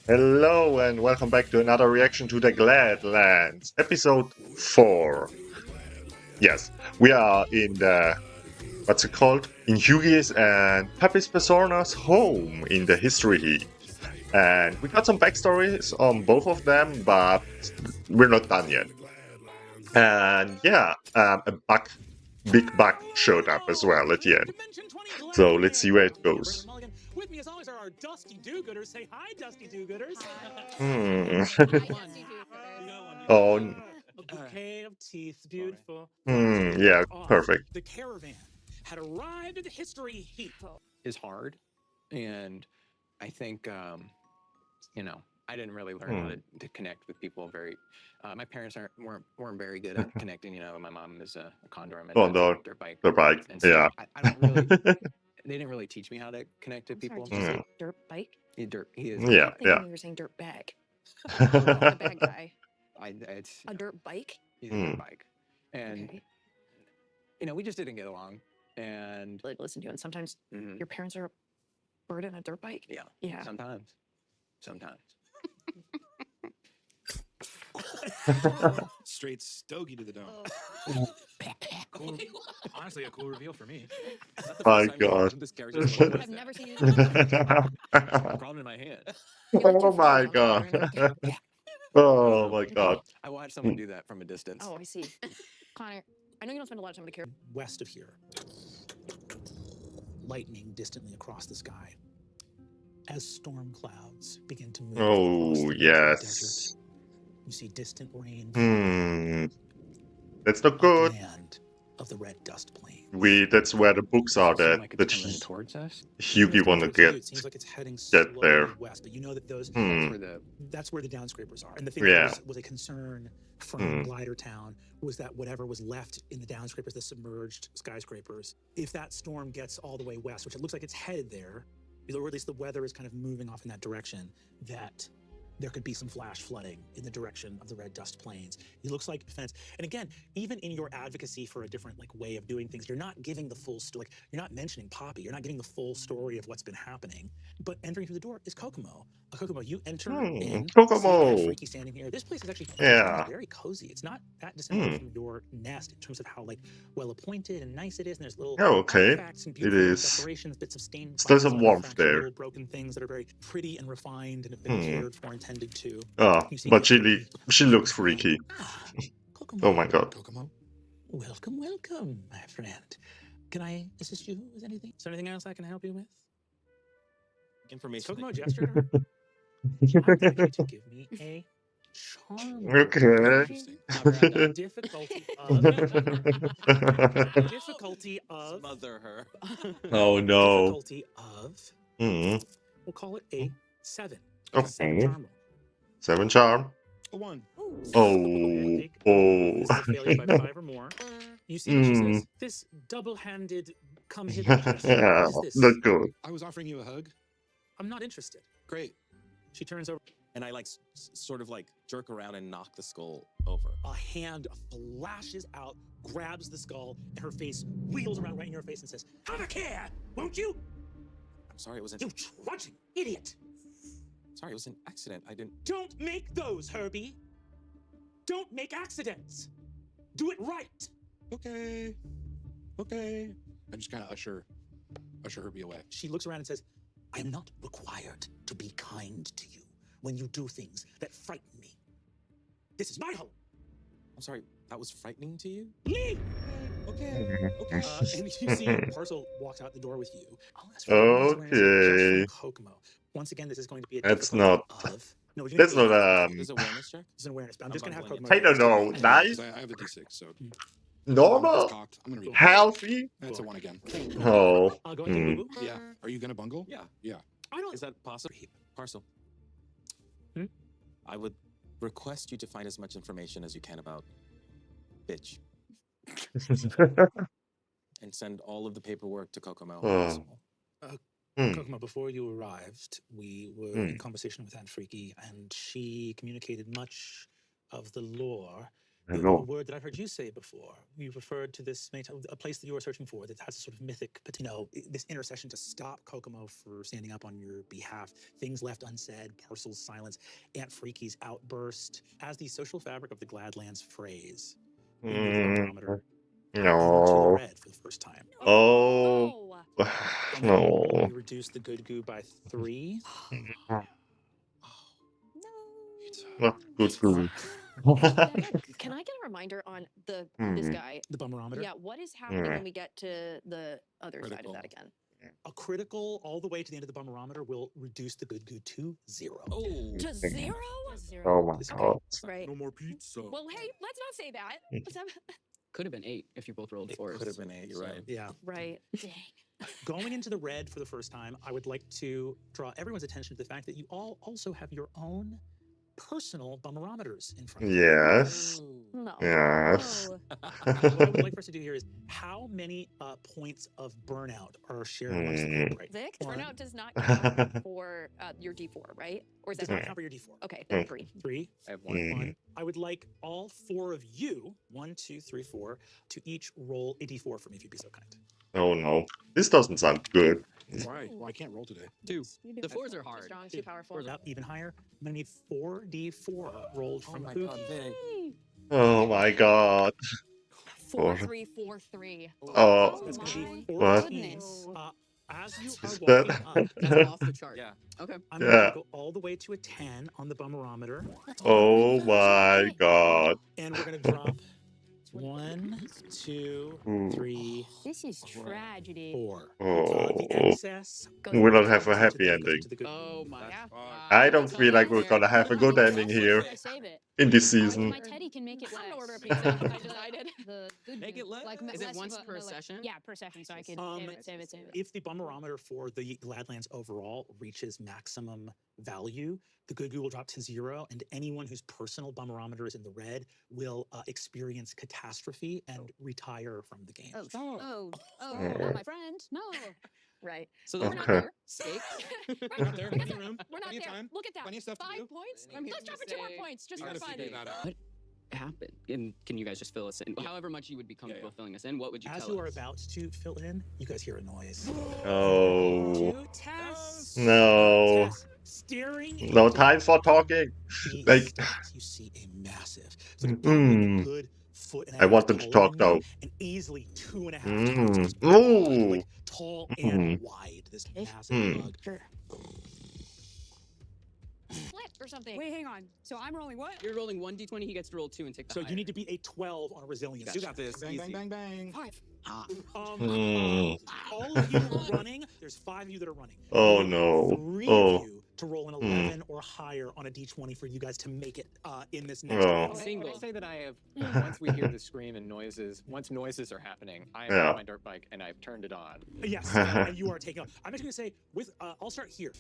Hello and welcome back to another reaction to the Gladlands, episode 4. Yes, we are in the, what's it called? In Hughie's and Pepe's Persona's home in the history heat. And we got some backstories on both of them, but we're not done yet. And yeah, big bug showed up as well at the end. So let's see where it goes. With me as always are our Dusty Do-Gooders. Say hi, Dusty Do-Gooders. Hmm. Oh, Oh, a bouquet of teeth. Beautiful. yeah, perfect. The caravan had arrived at the history heap. Is hard, and I think I didn't really learn how to connect with people very. My parents weren't very good at connecting. My mom is a condor. My Oh dad's no, a dirt bike. the bike. And so Yeah. I don't really. They didn't really teach me how to connect to people. Sorry, did you say dirt bike? He is. Yeah, I think you were saying dirt bag. The bad guy. It's A dirt bike? he's a dirt bike, and Okay. we just didn't get along. And Like, listen to you. And sometimes your parents are a bird on a dirt bike? yeah, Yeah. sometimes. Straight stogie to the dome. Cool. Honestly, a cool reveal for me. Not the My first time God. this character's voice I've never seen you. crawling in my hand. Oh my God. Oh my God. I watched someone do that from a distance. Oh, I see. Connor, I know you don't spend a lot of time with the character. West of here, lightning distantly across the sky. As storm clouds begin to move across Oh the yes. desert, you see distant rain That's not good. land of the red dust plain. That's where the books are Seem that like it's that coming towards us. Hughie wanna Towards you, get it seems like it's heading there. slowly west, but you know that that's where the downscrapers are. And the thing that was a concern from Glider Town was that whatever was left in the downscrapers, the submerged skyscrapers, if that storm gets all the way west, which it looks like it's headed there, or at least the weather is kind of moving off in that direction, that there could be some flash flooding in the direction of the red dust plains. It looks like fence. And again, even in your advocacy for a different way of doing things, you're not giving the full story. You're not mentioning Poppy. You're not getting the full story of what's been happening. But entering through the door is Kokomo. Kokomo, you enter in. Kokomo. See Freaky standing here. This place is actually very cozy. It's not that dissimilar from your nest in terms of how well appointed and nice it is. And there's little artifacts and beautiful decorations, bits of stained glass, there's some warmth there. little broken things that are very pretty and refined and have been cared for and tended to. Oh, but she looks freaky. Kokomo. Oh my God. Kokomo. Welcome, my friend. Can I assist you with anything? Is there anything else I can help you with? Information. Kokomo gestured her. I'd like you to give me a charm. Okay. Difficulty of. Smother her. Oh no. Difficulty of. We'll call it a 7. Okay. Charm. 7 charm. A 1. Oh. This is a failure by 5 or more. You see what she says? This double-handed come hither gesture. Yeah, What is this? not good. I was offering you a hug. I'm not interested. Great. She turns over. And I sort of jerk around and knock the skull over. A hand flashes out, grabs the skull, and her face wheels around right in your face and says, "Have a care, won't you? I'm sorry, it was You trudging idiot! Sorry, it was an accident. I didn't. Don't make those, Herbie. Don't make accidents. Do it right." Okay. Okay. I just kind of usher Herbie away. She looks around and says, "I am not required to be kind to you when you do things that frighten me. This is my home. I'm sorry, that was frightening to you? Leave!" Okay. Okay. And you see Parcel walks out the door with you. Okay. Kokomo. Once again, this is going to be a That's not. of. No, That's not This is awareness check? It's an awareness, but I'm just going to have Kokomo. I don't know. Nice. I have a D6, so. Normal. Cocked. I'm gonna read it. Healthy. That's a 1 again. Oh. I'll go ahead and boo-boo. Yeah. Are you gonna bungle? Yeah. Yeah. I don't. Is that possible? Parcel. Hmm? I would request you to find as much information as you can about bitch. And send all of the paperwork to Kokomo. Kokomo, before you arrived, we were in conversation with Aunt Freaky, and she communicated much of the lore I A know. word that I've heard you say before. You've referred to this many times, a place that you are searching for that has a sort of mythic, this intercession to stop Kokomo for standing up on your behalf. Things left unsaid, Parcel's silence, Aunt Freaky's outburst. As the social fabric of the Gladlands phrase, we move the barometer into the No. red for the first time. Oh. On that No. roll, we reduce the good goo by 3. Not good. Can I get a reminder on this Hmm. guy? The bummerometer. Yeah, what is happening Hmm. when we get to the other side of Critical. that again? A critical all the way to the end of the bummerometer will reduce the good goo to 0. Oh, To 0? Oh my This guy. god. Right. no more pizza. Well, hey, let's not say that. Let's have- Could have been 8 if you both rolled It 4s. could have been 8. You're right. Yeah. Right. Dang. Going into the red for the first time, I would like to draw everyone's attention to the fact that you all also have your own personal bummerometers in front of you. Yes. No. Yes. What I would like for us to do here is how many points of burnout are shared amongst the group right now? Vic, One. burnout does not count for your D4, right? Or is Does that not count for your D4. Okay, then 3. 3. I have one. One. I would like all 4 of you, 1, 2, 3, 4, to each roll a D4 for me, if you'd be so kind. Oh no. This doesn't sound good. Why? Well, I can't roll today. 2. You do. The 4s are Too hard. strong, too powerful. Now, even higher. I'm going to need 4 D4 rolled Oh from my Pookie. god, Vic. Oh my god. 4, 3, 4, 3. Oh. So it's going to my be What? 14. goodness. As you Is are that- walking up, That's off the chart. Yeah. Okay. I'm going to Yeah. go all the way to a 10 on the bummerometer, Oh my god. and we're going to drop 1, 2, Ooh. 3, This is tragedy. 4. Oh. The excess Goes We don't have a goes into happy the- goes ending. into the good. Oh my. Yeah. I don't feel like we're gonna have a good ending here Save it. in this season. My Teddy can make it I'm gonna less. order a pizza. I decided. The good Make it less? Like, Is it less once but per no, like- session? Yeah, per session. So I could save it. If the bummerometer for the Gladlands overall reaches maximum value, the good goo will drop to 0, and anyone whose personal bummerometer is in the red will experience catastrophe and retire from the game. Oh, Mm. not my friend. No. Right. So We're those not Okay. there. stakes. You're not there. We're not Plenty of there. room. We're not Plenty of there. time. Look at that. Plenty of stuff to 5 do. points. I'm Let's here drop to it 2 more say points just We for gotta fun. figure that out. Happened. And can you guys just fill us in? However much you would be comfortable yeah. filling us in, what would you As tell you are us? about to fill in, you guys hear a noise. Oh. 2 tests. No. Tess staring. No into time for talking. the Like- stars. You see a massive, sort of Mm. a good foot and a I half want them to taller talk than you, though. and easily 2.5 times Mm. as broad, Ooh. like tall and wide. This massive Mm. bug. Sure. Flip or something. Wait, hang on. So I'm rolling what? You're rolling 1d20, he gets to roll 2 and take the So higher. you need to beat a 12 on a resilience. You got this. Bang, bang, Easy. bang, bang. 5. Mm. All of you are running. There's 5 of you that are running. Oh, You need no. 3 Oh. of you to roll an 11 or higher on a d20 for you guys to make it in this next Oh. round. Can I say that I have, once we hear the scream and noises, once noises are happening, I have Yeah. got my dirt bike and I've turned it on. Yes, and you are taking off. I'm just gonna say, with I'll start here.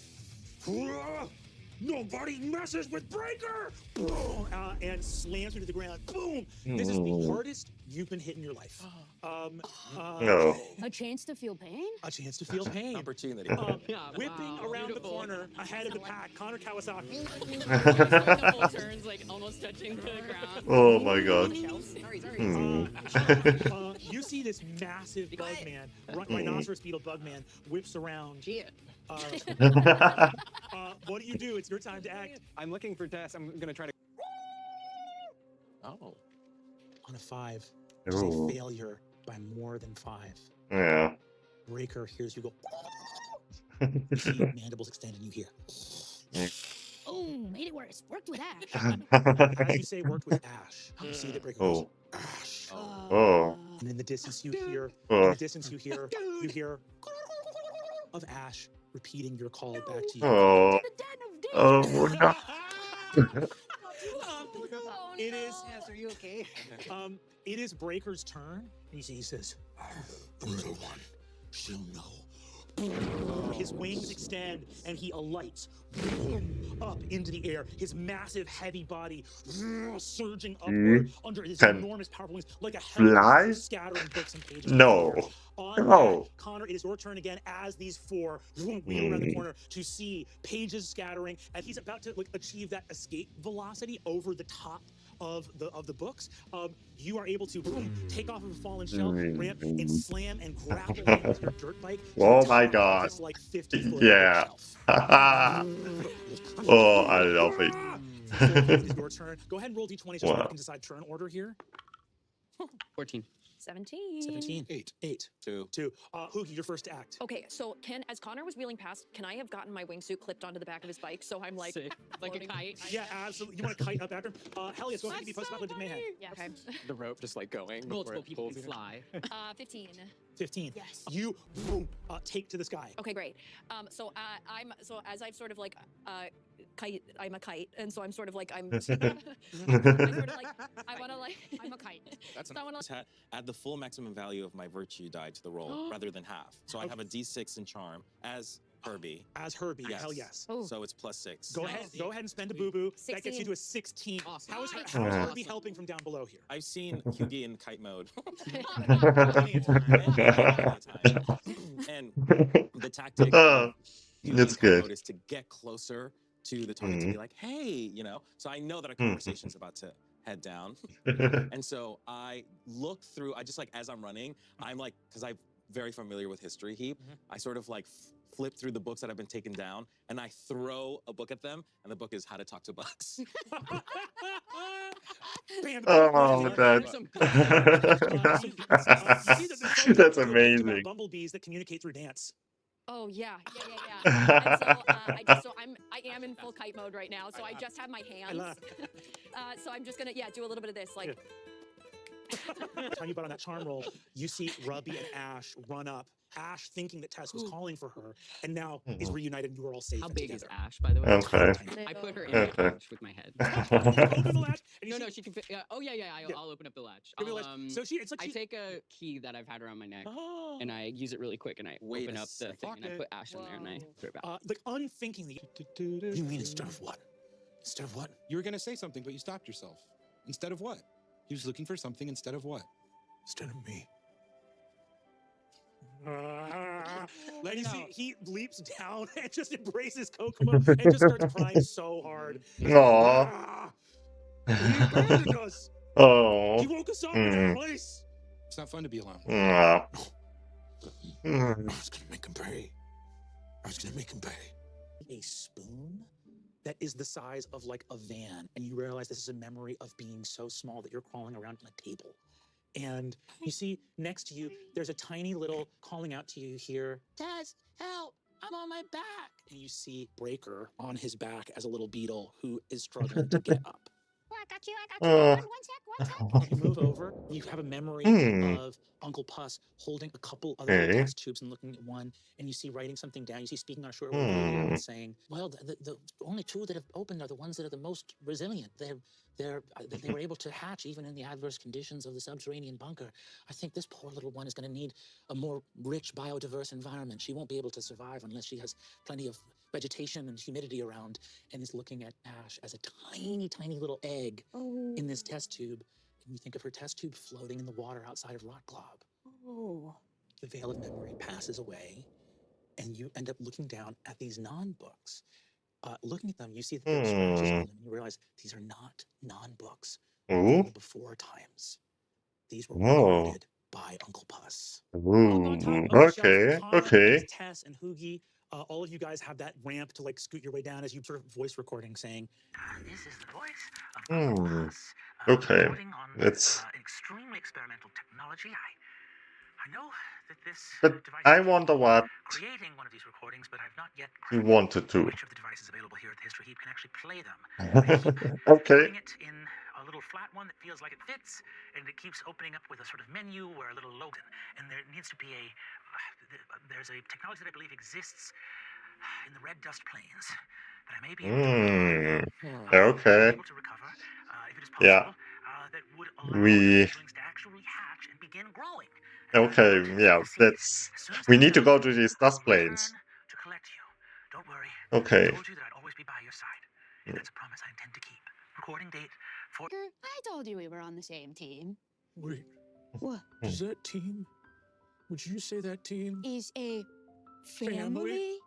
Nobody messes with Breaker! Boom! And slams you to the ground. Boom! This is the Mm. hardest you've been hit in your life. No. A chance to feel pain? A chance to feel pain. Oh. Opportunity. Whipping Wow, around beautiful. the corner ahead of the pack, Connor Kawasaki. Couple turns, like almost touching the ground. Oh my god. Sorry. Hmm. You see this massive bug man, rhinoceros beetle bug man, whips around. Yeah. What do you do? It's your time to act. I'm looking for Tess. I'm going to try to. Oh. On a 5, which is Ooh. a failure by more than 5. Yeah. Breaker hears you go. You see mandibles extend and you hear. Oh, made it worse. Worked with Ash. As you say, worked with Ash. You see that Breaker goes. Oh. Ash. Oh. And in the distance you hear. In Oh. the distance you hear. You hear of Ash repeating your call back to you. Oh. The den of danger. Oh no. It is. Yes, are you okay? It is Breaker's turn. And you see, he says, "Brutal one, she'll know." His wings extend and he alights up into the air. His massive, heavy body surging upward under his Can enormous, powerful wings, like a fly? helicopter scattering books and pages. No. On No. that, Connor, it is your turn again as these 4 wheel around the corner to see pages scattering, and he's about to achieve that escape velocity over the top of the books, you are able to take off of a fallen shelf, ramp, and slam and grapple it with your dirt bike. To Oh the my top of God. this, like 50-foot Yeah. shelf. Oh, I love it. It is your turn. Go ahead and roll d20 so Wow. we can decide turn order here. 14. 17. 17. 8. 2. 2. Hoogie, you're first to act. Okay, so as Connor was wheeling past, can I have gotten my wingsuit clipped onto the back of his bike so I'm like Sick. Like a floating? kite. Yeah, absolutely. You want to kite up after him? Helios, go ahead and be post-apocalyptic mayhem. Yeah. Okay. The rope just like going. before Multiple it people pulls can you. fly. 15. 15. Yes. You boom, take to the sky. Okay, great. So as I've sort of like kite, I'm a kite, and so I'm sort of like I'm. I sort of like I want to like I'm a kite. That's So I wanna- add the full maximum value of my virtue die to the roll rather than half. So I have a d6 in charm as Herbie. As Herbie. Yes. Hell yes. Oh. So it's +6. Go ahead and spend a boo-boo. That gets you 16. to a 16. Awesome. How is Nice. Herbie helping from down below here? I've seen Hughie in kite mode. Many a time. And the tactic Oh, of Hughie it's in kite good. mode is to get closer to the target to be like, hey, you know. So I know that a conversation's about to head down. And so I look through, I just like, as I'm running, I'm like, because I'm very familiar with History Heap, I sort of like flip through the books that have been taken down and I throw a book at them, and the book is How to Talk to Bugs. Bam, Oh, bam, Some That's amazing. About bumblebees that communicate through dance. Oh yeah. And so I am in full kite mode right now. So I just have my hands. So I'm just gonna do a little bit of this like. Telling you about on that charm roll, you see Rubby and Ash run up. Ash thinking that Tess was calling for her, and now is reunited, and you are all safe. How and big together. is Ash, by the way? Okay. I put her in Okay. the latch with my head. Open the latch, and you No, see, she can fit. Oh yeah. I'll open up the latch. open the latch. I'll, So it's like I she, take a key that I've had around my neck oh, and I use it really quick and I Wait open a up the thing and I second. put Ash in there and I throw it back. like unthinkingly. You mean instead of what? Instead of what? You were going to say something, but you stopped yourself. Instead of what? He was looking for something instead of what? Instead of me. Like you see, he leaps down and just embraces Kokomo and just starts crying so hard. Aw. He abandoned us. Oh. He woke us up in that place. It's not fun to be alone. Aw. I was gonna make him pay. A spoon that is the size of like a van, and you realize this is a memory of being so small that you're crawling around on a table. And you see next to you, there's a tiny little calling out to you here, Tess, help, I'm on my back. And you see Breaker on his back as a little beetle who is struggling to get up. Oh, I got you. One sec. You move over, you have a memory of Uncle Puss holding a couple other little test tubes and looking at one, and you see writing something down. You see speaking on a short radio and saying, well, the only two that have opened are the ones that are the most resilient. They were able to hatch even in the adverse conditions of the subterranean bunker. I think this poor little one is going to need a more rich, biodiverse environment. She won't be able to survive unless she has plenty of vegetation and humidity around, and is looking at Ash as a tiny, tiny little egg in this test tube. And you think of her test tube floating in the water outside of Rock Glob. Oh. The veil of memory passes away, and you end up looking down at these non-books. Looking at them, you see that there are scratches on them, and you realize these are not non-books from the before times. These were recorded by Uncle Puss. Up on top of the shelf, Connor, Tess, and Hoogie. All of you guys have that ramp to like scoot your way down as you sort of voice recording saying, This is the voice of Uncle Puss, recording on extremely experimental technology. I know that this device I wonder what creating one of these recordings, but I've not yet he wanted to. which of the devices available here at the History Heap can actually play them. Okay. Putting it in a little flat one that feels like it fits, and it keeps opening up with a sort of menu where a little logo. And there needs to be there's a technology that I believe exists in the red dust plains that I may be able to recover, if it is possible, that would allow the seedlings to actually hatch and begin growing. Okay, yeah, we need to go to these dust plains. To collect you. Don't worry. Okay. I told you that I'd always be by your side. And that's a promise I intend to keep. Recording date for... I told you we were on the same team. wait, What? is that team? Would you say that team? Is a family?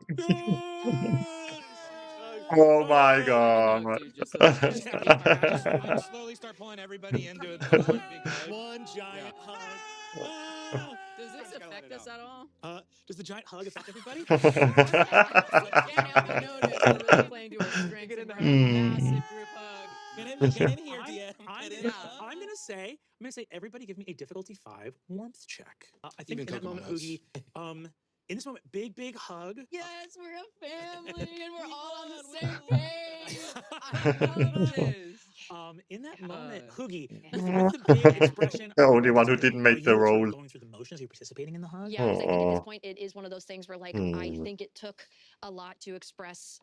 Oh my No, god. dude, just I slowly start pulling everybody into it. One big hug. One giant hug. Ah! Does this Just gotta let affect it us out. at all? Does the giant hug affect everybody? Can't help but notice we're really playing to our strengths and we're in a massive group hug. Get in here, DM. I'm Get in. gonna say everybody give me a difficulty 5 warmth check. I think Even in that Kokomo moment, knows. Hoogie, in this moment, big hug. Yes, we're a family and we're all on the same page. I love this. In that moment, Uh, Hoogie, yeah. with the big expression. The of only one who dismay, didn't are make the you sort of role. going through the motions? Are you participating in the hug? Yeah, because I think at this Oh. point it is one of those things where like I think it took a lot to express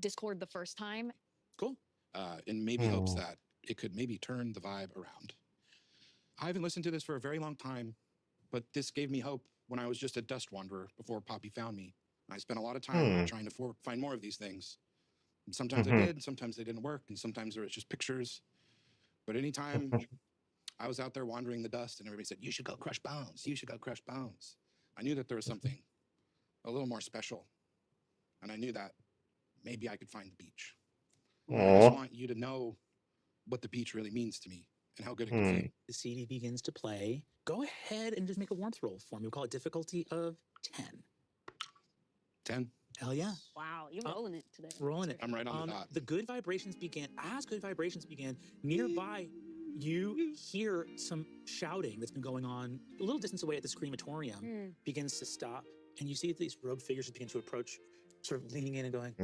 discord the first time. Cool. In maybe hopes that it could maybe turn the vibe around. I haven't listened to this for a very long time, but this gave me hope when I was just a dust wanderer before Poppy found me. I spent a lot of time trying to find more of these things. And sometimes I did, sometimes they didn't work, and sometimes there was just pictures. But anytime I was out there wandering the dust and everybody said, "You should go crush bones, you should go crush bones," I knew that there was something a little more special. And I knew that maybe I could find the beach. And I just want you to know what the beach really means to me and how good it can feel. The CD begins to play. Go ahead and just make a warmth roll for me. We'll call it difficulty of 10. 10. Hell yeah. Wow, you're rolling it today. Rolling it. I'm right on the dot. The good vibrations begin. As good vibrations begin, nearby, you hear some shouting that's been going on a little distance away at the screamatorium begins to stop. And you see these robed figures begin to approach, sort of leaning in and going,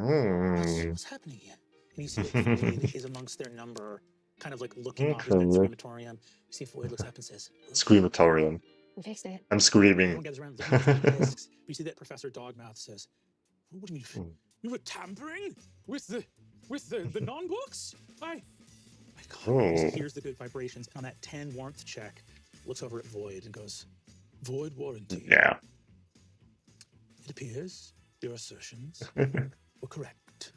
what's happening here? And you see that Floyd is amongst their number, kind of like looking off his bed at the screamatorium. You see Floyd looks up and says, Screamatorium. We fixed it. I'm screaming. everyone gathers around looking at the discs. You see that Professor Dogmouth says, what do you mean? You were tampering with the non-books? My God. He hears the good vibrations, and on that 10 warmth check, looks over at Void and goes, Void warranty. Yeah. It appears your assertions were correct.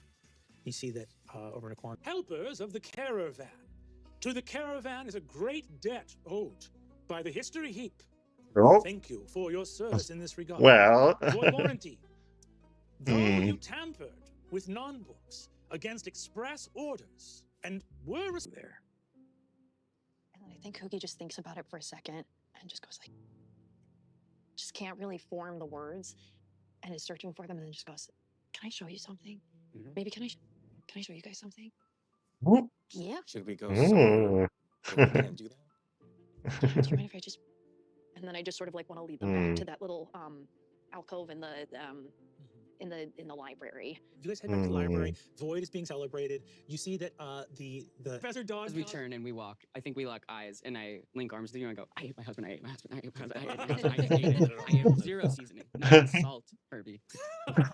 You see that over in a corner. Helpers of the caravan. To the caravan is a great debt owed by the history heap. Oh, Thank you for your service in this regard. well. Void warranty. Though you tampered with non-books against express orders and were there. And I think Hoogie just thinks about it for a second and just goes like, just can't really form the words and is searching for them and then just goes, can I show you something? Maybe can I show you guys something? Yeah. Should we go somewhere? We can't do that. Do you mind if I just? And then I just sort of like want to lead them back to that little alcove in the library. You guys head back to the library. Void is being celebrated. You see that the Professor Dog. As we turn and we walk, I think we lock eyes, and I link arms with you and go, I hate my husband, I hate my husband, I hate my husband, I hate my husband, I hate it. I am zero seasoning, not salt, Herbie.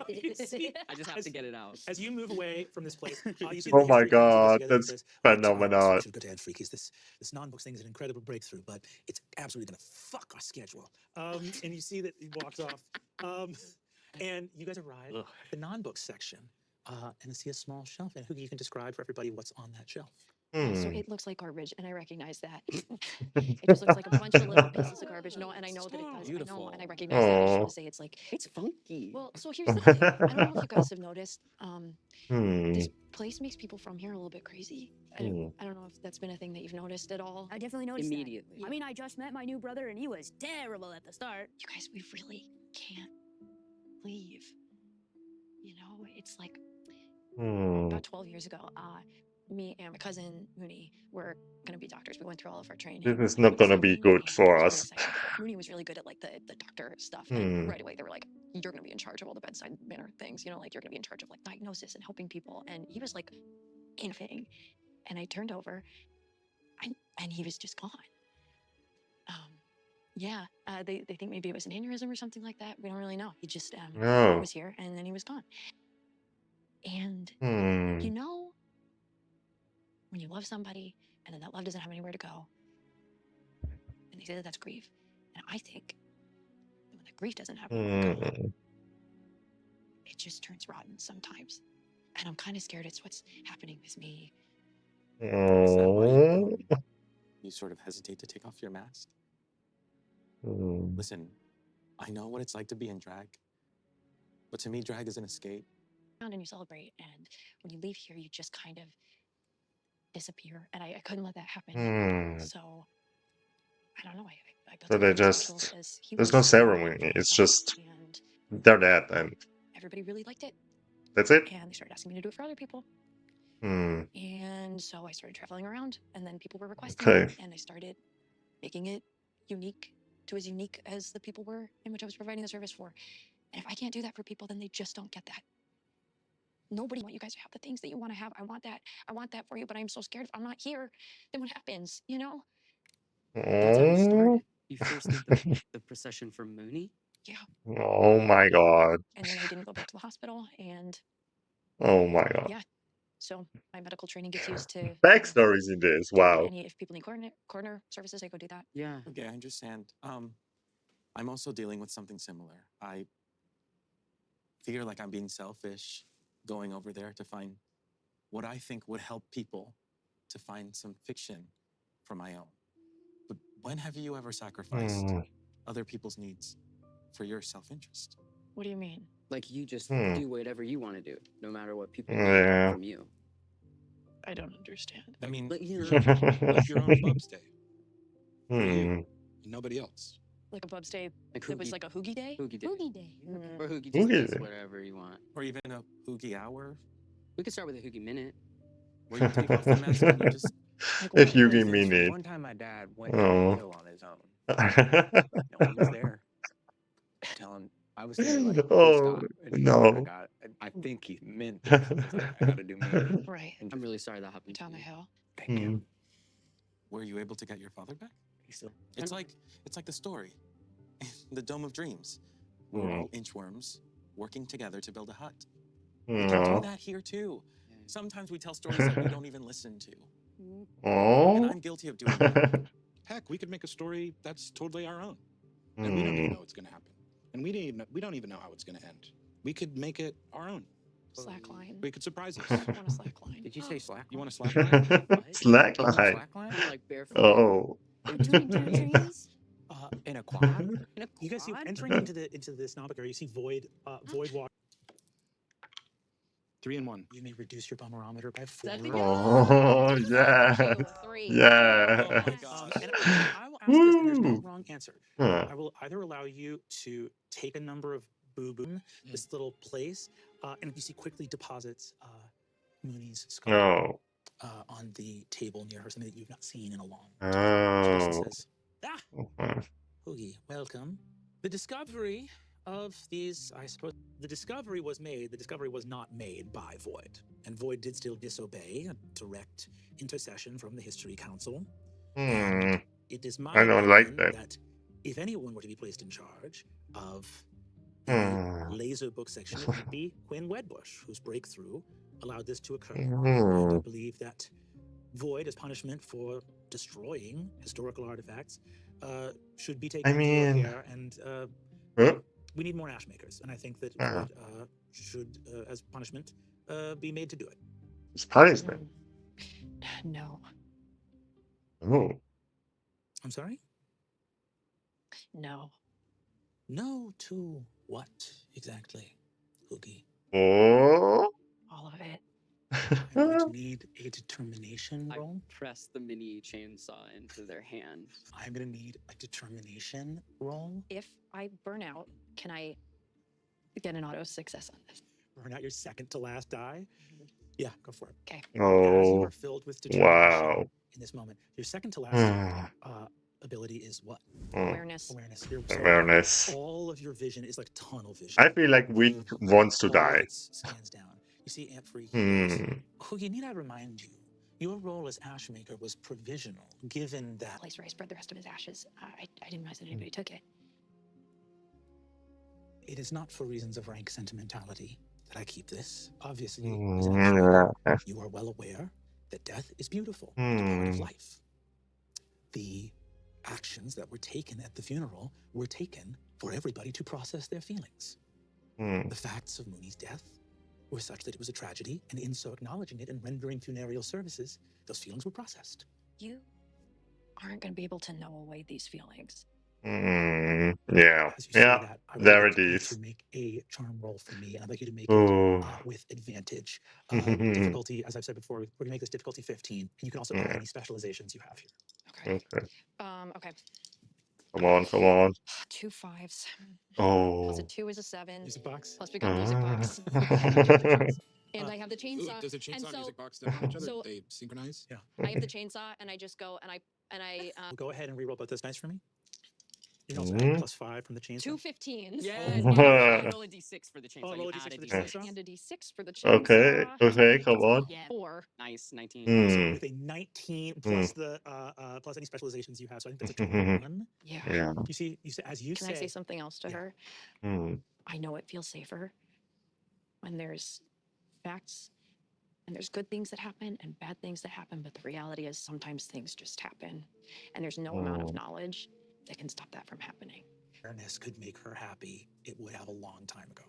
You see, I just have to get it out. as you move away from this place, you see Oh the my history comes god, together and that's says, "Right, phenomenal. we should go to Ed Freakies. This non-books thing is an incredible breakthrough, but it's absolutely gonna fuck our schedule." And you see that he walks off. And you guys arrive at the non-books section and see a small shelf. And Hoogie, you can describe for everybody what's on that shelf. Yeah, so it looks like garbage, and I recognize that. It just looks like a bunch of little pieces of garbage. No, and I know that it does. I know, and I recognize that. I just want to say it's like It's funky. Well, so here's the thing. I don't know if you guys have noticed. This place makes people from here a little bit crazy. I don't know if that's been a thing that you've noticed at all. I definitely noticed Immediately. that. I mean, I just met my new brother, and he was terrible at the start. You guys, we really can't leave. You know, it's like about 12 years ago, me and my cousin Mooney were gonna be doctors. We went through all of our training. This is not gonna be good for us. Mooney was really good at like the doctor stuff, and right away they were like, "You're gonna be in charge of all the bedside manner things. You know, like you're gonna be in charge of like diagnosis and helping people." And he was like, anything. And I turned over, and he was just gone. Yeah, they think maybe it was an aneurysm or something like that. We don't really know. He just he was here and then he was gone. And you know, when you love somebody and then that love doesn't have anywhere to go, and they say that that's grief. And I think that when that grief doesn't have anywhere to go, it just turns rotten sometimes. And I'm kind of scared it's what's happening with me. Is that why you sort of hesitate to take off your mask? Listen, I know what it's like to be in drag, but to me, drag is an escape. and you celebrate, and when you leave here, you just kind of disappear, and I couldn't let that happen. So I don't know. I built So a they really special just as he there's was no for ceremony. It's myself, just and they're dead, and everybody really liked it, that's it. and they started asking me to do it for other people. And so I started traveling around, and then people were requesting it, and I started making it unique as the people were in which I was providing the service for. And if I can't do that for people, then they just don't get that. Nobody want you guys to have the things that you want to have. I want that for you, but I'm so scared if I'm not here, then what happens, you know? That's how you started. You first did the procession for Mooney. Yeah. Oh my god. And then I didn't go back to the hospital, and Oh my god. yeah. So my medical training gets used to Backstories in this. Wow. if people need coroner services, I go do that. Yeah. Okay, I understand. I'm also dealing with something similar. I feel like I'm being selfish going over there to find what I think would help people to find some fiction for my own. But when have you ever sacrificed other people's needs for your self-interest? What do you mean? Like you just do whatever you want to do, no matter what people need Yeah. from you. I don't understand. I mean, But you know, Like your own Bub's Day. For you Hmm. and nobody else. Like a Bub's Day. like It was like a Hoogie Day. Hoogie Day. Boogie Day. Or Hoogie just Hoogie does Day. whatever you want. or even a Hoogie hour We could start with a Hoogie minute. where you take off the mask and you just If you play give me things from it. One time my dad went to Oh. the hill on his own. No one was there. Telling I was there like, Oh, stop. And he no. sort of I think he meant it. So he's like, I gotta do me. Right. And I'm really sorry that happened to Down the you. hill. thank you. were you able to get your father back? He's still It's like the story, the Dome of Dreams. We're all inchworms working together to build a hut. We can do No. that here too. Sometimes we tell stories that we don't even listen to, and Oh. I'm guilty of doing that. Heck, we could make a story that's totally our own. And we don't even know what's going to happen. And we don't even know how it's going to end. We could make it our own. Slackline. We could surprise us. I want a slackline. Did you say slack? You want a slackline? Slackline. Slackline? Kind of like barefoot. Oh. Between two trees. In a quad? In a You guys see quad? entering into this Snobic area, you see void water. 3 and 1. You may reduce your bummerometer by 4. That'd be Oh, yeah. Two, 3. Yeah. Oh my God. And I will ask this, and there's no Woo. wrong answer. Huh. I will either allow you to take a number of boo-boo, this little place, and you see quickly deposits Mooney's skull No. on the table near her, something that you've not seen in a long time. She Oh. says, Okay. Hoogie, welcome. The discovery of these, I suppose, the discovery was not made by Void. And Void did still disobey a direct intercession from the History Council. And it is my I don't like opinion that. if anyone were to be placed in charge of the laser book section, it would be Quinn Wedbush, whose breakthrough allowed this to occur. And I believe that Void, as punishment for destroying historical artifacts, should be taken into care, and we need more ash makers, and I think that Void should, as punishment, be made to do it. It's punishment. No. Oh. I'm sorry? No. No to what exactly, Hoogie? Oh. All of it. I'm going to need a determination I roll. press the mini chainsaw into their hand. I'm going to need a determination roll. If I burn out, can I get an auto success on this? Burn out your second to last die. Yeah, go for it. Okay. As you Oh. are filled with determination Wow. in this moment, your second to last ability is what? Awareness. Awareness. So Awareness. all of your vision is like tunnel vision. I feel like Wick wants to All of die. it scans down. You see Ant Free heals. Hoogie, need I remind you, your role as Ashmaker was provisional, given that Place where I spread the rest of his ashes. I didn't realize that anybody took it. it is not for reasons of rank sentimentality that I keep this. Obviously, as an Ashmaker, you are well aware that death is beautiful, and a part of life. The actions that were taken at the funeral were taken for everybody to process their feelings. The facts of Mooney's death were such that it was a tragedy, and in so acknowledging it and rendering funereal services, those feelings were processed. You aren't going to be able to know away these feelings. Yeah. As you see Yeah. that, I would There like it you is. to make a charm roll for me, and I'd like you to make it Oh. with advantage. Difficulty, as I've said before, we're gonna make this difficulty 15, and you can also add any specializations you have here. Okay. Okay. Okay. Come on, come on. 2 5s. Oh. Plus a 2 is a 7. Music box. Plus we got music box. And I have the Ooh, chainsaw. does the chainsaw and and so, music box depend on each other? so They synchronize? Yeah. I have the chainsaw, and I just go and I Go ahead and reroll both those dice for me. You can also add +5 from the chainsaw. 2 15s. Yes. Oh. I roll a d6 for the chainsaw. Oh, You roll a d6 add for the d6. chainsaw? And a d6 for the chainsaw. Okay, okay, come on. Yeah. 4. Nice. 19. So Hmm. with a 19 plus the plus any specializations you have, so I think that's a 21. Yeah. Yeah. You see, as you Can say, I say something else to her? Hmm. I know it feels safer when there's facts and there's good things that happen and bad things that happen, but the reality is sometimes things just happen, and there's no amount of knowledge that can stop that from happening. awareness could make her happy, it would have a long time ago.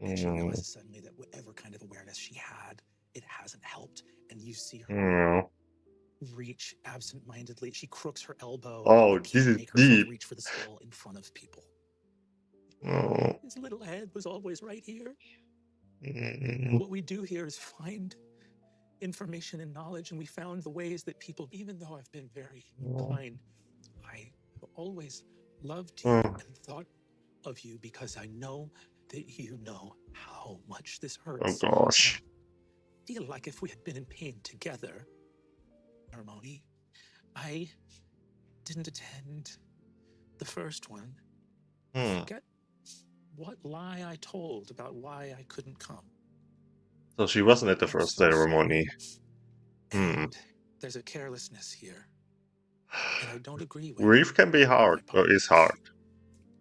And she realizes suddenly that whatever kind of awareness she had, it hasn't helped. And you see her reach absent-mindedly. She crooks her elbow. Oh, but this can't is make herself deep. reach for the skull in front of people. Oh. His little head was always right here. Mm. What we do here is find information and knowledge, and we found the ways that people, even though I've been very kind, I have always loved you and thought of you because I know that you know how much this Oh hurts. gosh. I feel like if we had been in pain together, ceremony, I didn't attend the first one. I forget what lie I told about why I couldn't come. So she wasn't at the I'm first so ceremony. sorry. And there's a carelessness here that I don't agree with. Grief can be hard, or is hard.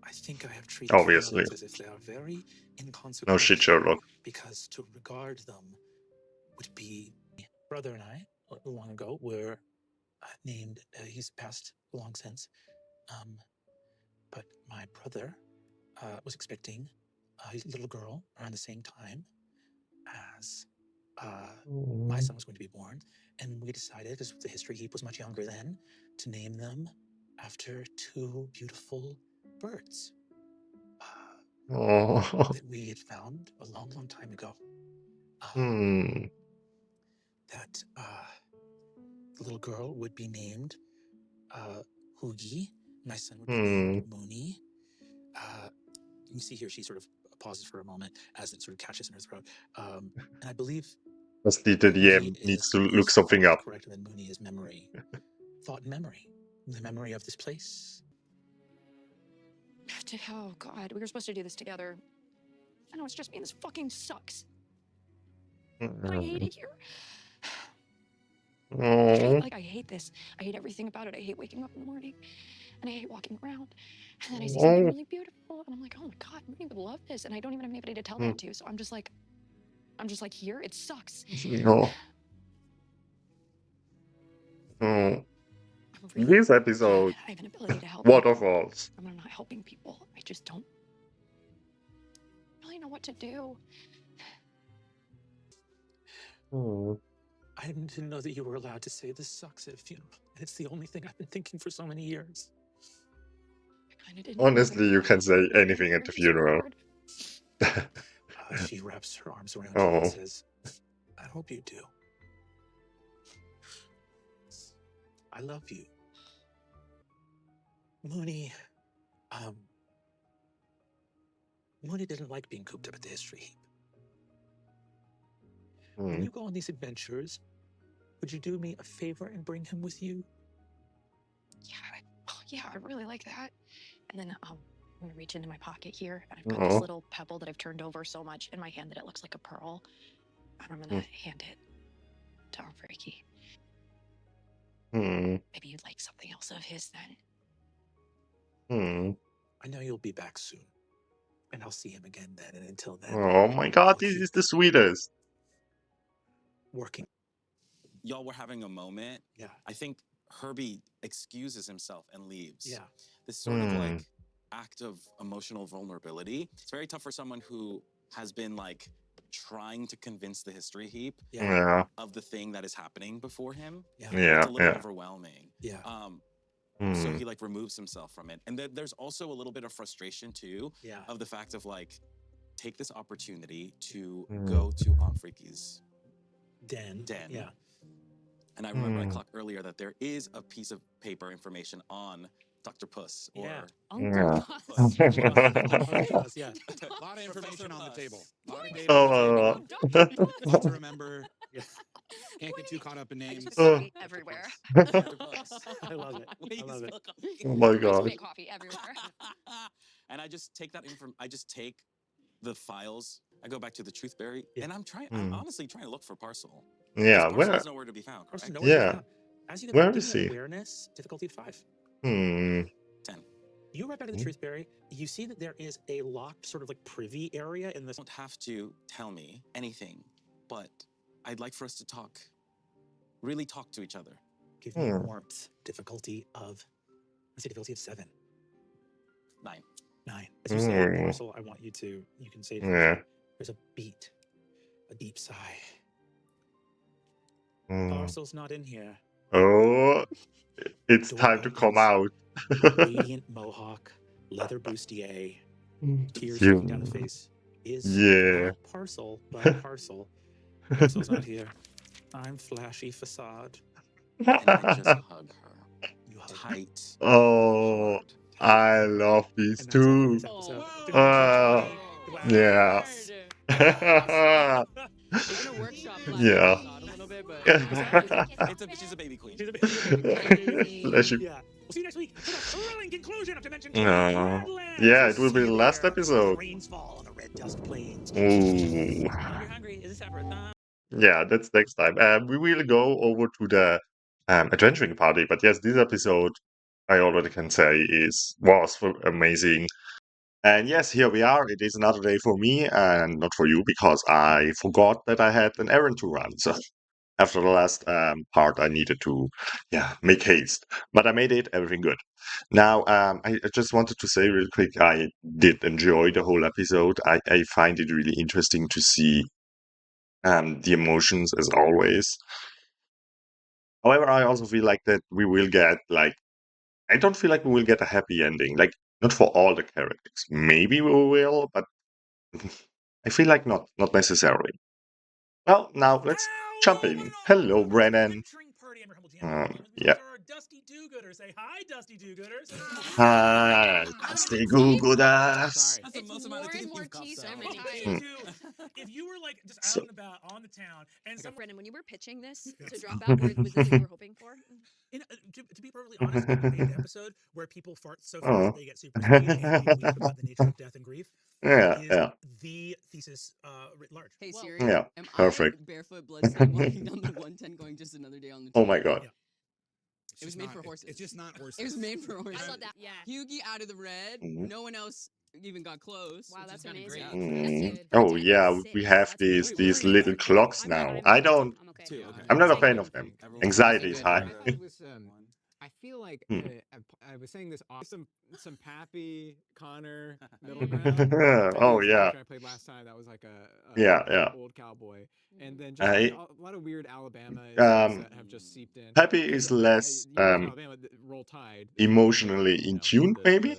I think I have treated Obviously. feelings as if they are very inconsequential. No shit, Sherlock. Because to regard them would be... Brother and I, long ago, were named... he's passed long since. But my brother was expecting his little girl around the same time as my son was going to be born. And we decided, because the history heap was much younger then, to name them after 2 beautiful birds that we had found a long, long time ago. That the little girl would be named Hugi. My son would be named Mooney. You see here, she sort of pauses for a moment as it sort of catches in her throat. And I believe That's the DM needs to look something up. Correct, and then Mooney is memory. Thought and memory. The memory of this place. Oh, God. We were supposed to do this together. I know it's just me, and this fucking sucks. But I hate it here. I hate this. I hate everything about it. I hate waking up in the morning, and I hate walking around. And then I see something really beautiful, and I'm like, oh my God, Mooney would love this. And I don't even have anybody to tell that to. So I'm just like here. It sucks. No. This episode, I have an ability to help waterfalls. people. I'm not helping people. I just don't really know what to do. I didn't know that you were allowed to say this sucks at a funeral. And it's the only thing I've been thinking for so many years. Honestly, you can say anything at the funeral. She wraps her arms around you and says, I hope you do. I love you. Mooney, Mooney didn't like being cooped up at the history heap. When you go on these adventures, would you do me a favor and bring him with you? Yeah, I really like that. And then I'm gonna reach into my pocket here, and I've got this little pebble that I've turned over so much in my hand that it looks like a pearl. And I'm gonna hand it to Frankie. Maybe you'd like something else of his then. I know you'll be back soon, and I'll see him again then. And until then, Oh my God, this is the sweetest. Working. Y'all were having a moment. Yeah. I think Herbie excuses himself and leaves. Yeah. This sort of like act of emotional vulnerability. It's very tough for someone who has been like trying to convince the history heap of the thing that is happening before him. Yeah. It's a little overwhelming. Yeah. So Hmm. he like removes himself from it. And there's also a little bit of frustration too Yeah. of the fact of like, take this opportunity to Hmm. go to Aunt Freaky's Den. den. Yeah. And I remember I Hmm. clocked earlier that there is a piece of paper information on Dr. Puss or Yeah. Yeah. Puss. Uncle Puss, yeah. A lot of information on the Puss. table. A lot of What? data on the table. Oh. A lot to remember. Yeah. Can't get too caught up in I names. just put Oh. coffee everywhere. Dr. Puss. I love it. I love it. Oh my I just god. make coffee everywhere. And I just take that I just take the files. I go back to the Truthberry, Yeah. and I'm Hmm. honestly trying to look for Parcel. Yeah. Parcel Where? is nowhere to be found, Of course, correct? nowhere to be Yeah. found. As you Where give is me he? awareness, difficulty 5. Hmm. 10. You right back to the Truthberry. You see that there is a locked sort of like privy area in this. Don't have to tell me anything, but I'd like for us to talk. Really talk to each other. Give me Hmm. warmth, difficulty of, let's say difficulty of 7. 9. 9. As you say Hmm. Parcel, I want you to, you can say, Yeah. there's a beat, a deep sigh. Hmm. Parcel's not in here. Oh, it's Door time to come opens. out. Radiant mohawk, leather bustier, tears You- streaking down the face. Is Yeah. not Parcel, but Parcel. Parcel's not here. I'm flashy facade. And I just hug her. You hug. Tight. Oh, Hard. I love these And that's it for two. this episode. Oh, yeah. We're gonna workshop Yeah. a little bit, but She's a baby queen. She's a baby. Bless you. Yeah. We'll see you next week for the thrilling conclusion of Dimension 2. No. Gladlands. Yeah, We'll it will see be you the last there. episode. Rains fall on the red dust plains. Ooh. You're hungry. Is this separate? Yeah, that's next time. We will go over to the adventuring party. But yes, this episode, I already can say, was amazing. And yes, here we are. It is another day for me and not for you because I forgot that I had an errand to run. So after the last part, I needed to, make haste. But I made it. Everything good. Now, I just wanted to say real quick, I did enjoy the whole episode. I find it really interesting to see the emotions as always. However, I also feel like that we will get I don't feel like we will get a happy ending. Like not for all the characters. Maybe we will, but I feel like not necessarily. Well, now let's jump in. Hello, Brennan. Yeah. Our Dusty Do-Gooders. Say hi, Dusty Do-Gooders. Hi, Dusty Goo-Gooders. That's the It's most amount of more and teeth more you've got, teeth so. every Hmm. time. If you were like just So- out and about on the town and some Brennan, when you were pitching this to Yes. Dropout, was this what you were hoping for? to be perfectly honest, we made the episode where people fart so fast Oh. they get super speed and we weep about the nature of death and grief. Yeah, is yeah, the thesis writ large. Hey Well- Siri, yeah. am Perfect. I barefoot bloodstained walking down the 110 going just another day on the Oh trail? my god. Yeah. It was made for horses. It's just not horses. It was made for horses. I love that. Yeah. Hugie out of the red. Mhm. No one else even got close. Wow, which that's is kinda amazing. great. Mm. That's Oh good. yeah, That's we six. have That's these great. these Where are you little at? clocks I'm now. not- I I'm don't. I'm okay. Two, Yeah, okay. I'm not a Thank fan you. of them. Everyone- Anxiety is Good. high. I thought it was, I feel like Hmm. I was saying this off some Pappy Connor middle ground. Oh Pappy was the yeah, character I played last time. That was like a yeah. old cowboy, and then just I a lot of weird Alabama um that have just seeped in. Pappy is less You know, from Alabama, Roll Tide, emotionally in tune maybe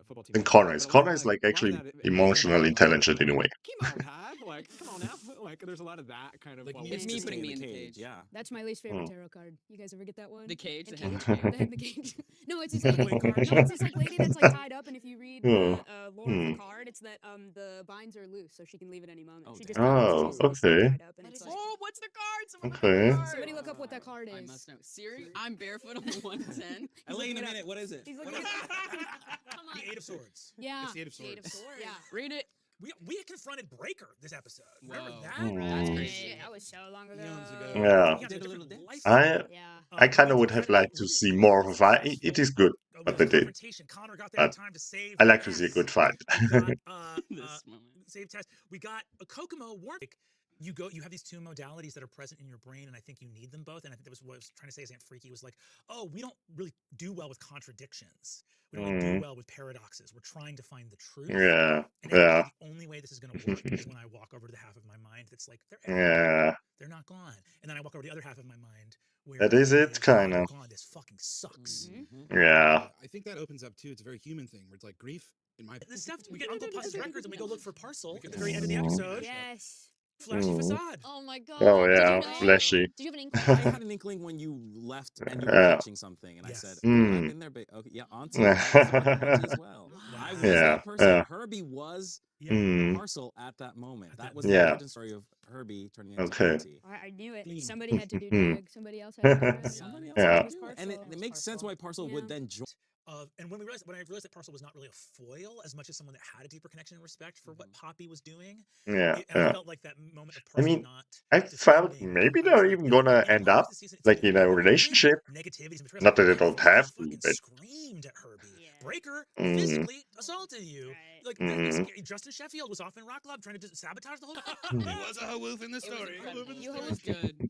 football team. than Connor is. But a lot Connor of is that- like a lot of actually that, it emotionally involved, like, intelligent in a way. Come on, Dad. Like, come on now. Like, there's a lot of that kind of. Like, while he we It's needs me to were stay putting in me the in the cage. cage. Yeah. That's my least favorite Hmm. tarot card. You guys ever get that one? The cage, the In cage. the cage. No, it's this lady card. No, it's this like lady that's like tied up, and if you read the lore of the card, it's that the binds are loose, so she can leave at any moment. Oh, She damn. just Oh, she's still okay. tied up, and it's like, Oh, what's the card? Someone look Okay. at the card. somebody look up what that card I is. must know. Siri, I'm barefoot on the 110. Elaine, a minute. What is it? He's What looking is at it? Come on. The Eight of Swords. Yeah. It's the Eight of Swords. Yeah. Read it. We had confronted Breaker this episode. Remember Whoa. that? That's Mm. crazy. Shit, that was so long ago. Eons ago. Yeah. He had Did a different little dance. lifestyle. Yeah. I kind of we would have had a liked to really see more of a fight. It is good, what they did. confrontation. Connor got there in But time to save. I like to see a Tess. good fight. We got This moment. save Tess. We got a Kokomo warm. You have these two modalities that are present in your brain, and I think you need them both. And I think that was what I was trying to say as Aunt Freaky was like, oh, we don't really do well with contradictions. We don't really do well with paradoxes. We're trying to find the truth. Yeah, And I yeah, think the only way this is going to work is when I walk over to the half of my mind that's like, they're yeah. they're not gone. And then I walk over to the other half of my mind where That is it, "Oh, they're kinda. gone. This fucking sucks. Mhm. Yeah. I think that opens up too. It's a very human thing where it's like grief. In my The stuff we get Uncle Puss's records and we go look for Parcel We at could the very end of the Mm. episode. Yes. Flashy Mm. facade. Oh my god. Oh Did you yeah, know? flashy. Did you have an I inkling? had an inkling when you left and you were Yeah. patching something, and I Yes. said, Mm. "I've been there, okay, yeah, Auntie, that was fucking Auntie as well." I was Yeah, that person. yeah. Herbie was Yeah. Mm. Parcel at that moment. At That that was the Yeah. origin story of Herbie turning into Okay. Auntie. I knew it. Clean. Somebody had to do Mm. Doug. Somebody else had to do it. Somebody else Yeah. had to do it, and it makes sense why Parcel would then join. And when I realized that Parcel was not really a foil as much as someone that had a deeper connection and respect for what Poppy was doing, Yeah, and I yeah. felt like that moment of I Parcel mean, not I felt defending. maybe I was they're like, even you know, gonna maybe end part of up this season, it's like in a again, relationship. negativities and betrayals. Not that they Like, don't Poppy have to, fucking but screamed at Herbie. Yeah. Breaker Mm. physically assaulted you. Right. Like Mm. Justin Sheffield was off in Rock Club trying to sabotage the whole. There was a woof in the It was story. incredible. You It was good.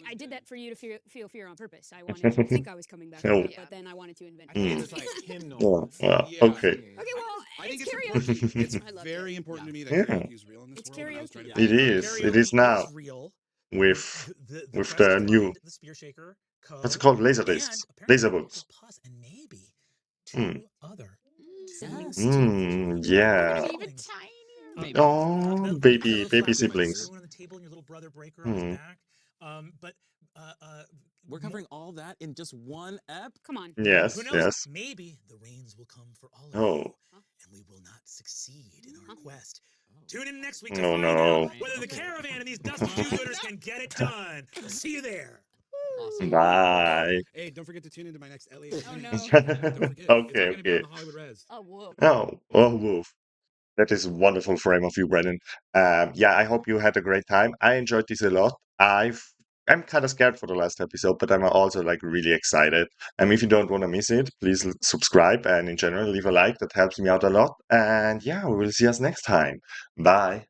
I did that for you to feel fear on purpose. I wanted you to think I was coming back, Oh. but then I wanted to invent. I think Mm. it's like hymnal. Yeah, Yeah. okay. Okay, well, I think it's it's karaoke. important. It's I loved very it. important to me that Yeah. karaoke is real in this It's world. and I was trying to karaoke. It figure is. out- It is now Real. with The with quest the to new. find the Spear Shaker. What's it Co, called? Laser and discs, apparently laser Uncle books. Puss, and maybe Mm. two other. Yes. Yeah. Even siblings. tinier. Uh, Maybe. Oh, the baby little flat siblings. spoon on the table and your little brother Breaker on his Mm. back. But We're covering all that in just one ep. Come on. Yes, who knows? yes. Maybe the rains will come for all of Oh. you, and we will not succeed in our quest. Tune in next week to Oh, find no. out whether the caravan and these dusty do-gooders can get it done. See you there. Awesome. Bye. Hey, don't forget to tune into my next LA. Oh, no. Don't forget. It's all Okay, gonna be on okay. the Hollywood Res. Oh whoa. Oh, woof. That is a wonderful frame of you, Brennan. Yeah, I hope you had a great time. I enjoyed this a lot. I'm kind of scared for the last episode, but I'm also like really excited. If you don't want to miss it, please subscribe and in general leave a like. That helps me out a lot. And yeah, we will see us next time. Bye.